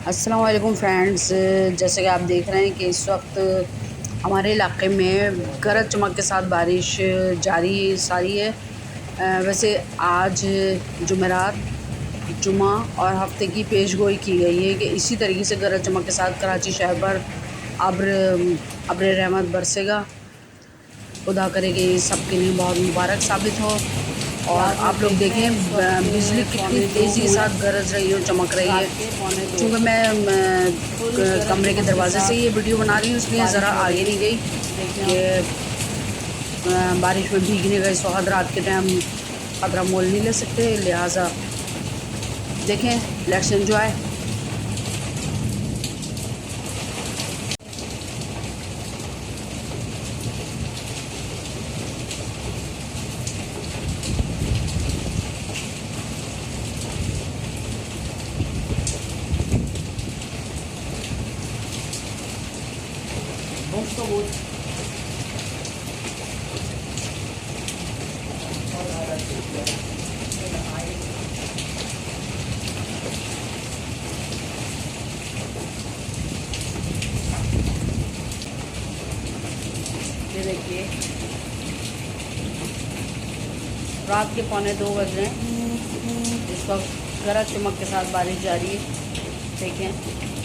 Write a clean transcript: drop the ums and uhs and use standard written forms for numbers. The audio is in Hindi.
अस्सलाम वालेकुम फ्रेंड्स। जैसे कि आप देख रहे हैं कि इस वक्त हमारे इलाके में गरज चमक के साथ बारिश जारी सारी है। वैसे आज जुमेरात जुमा और हफ्ते की पेशगोई की गई है कि इसी तरीके से गरज चमक के साथ कराची शहर पर अब्र अब्र रहमत बरसेगा। खुदा करे कि सबके लिए बहुत मुबारक साबित हो। और आप लोग देखें बिजली कितनी तेज़ी के साथ गरज रही है और चमक रही है। चूँकि मैं कमरे के दरवाज़े से ये वीडियो बना रही हूँ, इसलिए ज़रा आगे नहीं गई कि बारिश में भीगने का इस वक्त रात के टाइम ख़तरा मोल नहीं ले सकते, लिहाजा देखें, लेट्स एंजॉय। ये देखिए, रात के 1:45 बज रहे हैं। इस वक्त गरज चमक के साथ बारिश जारी है। देखें।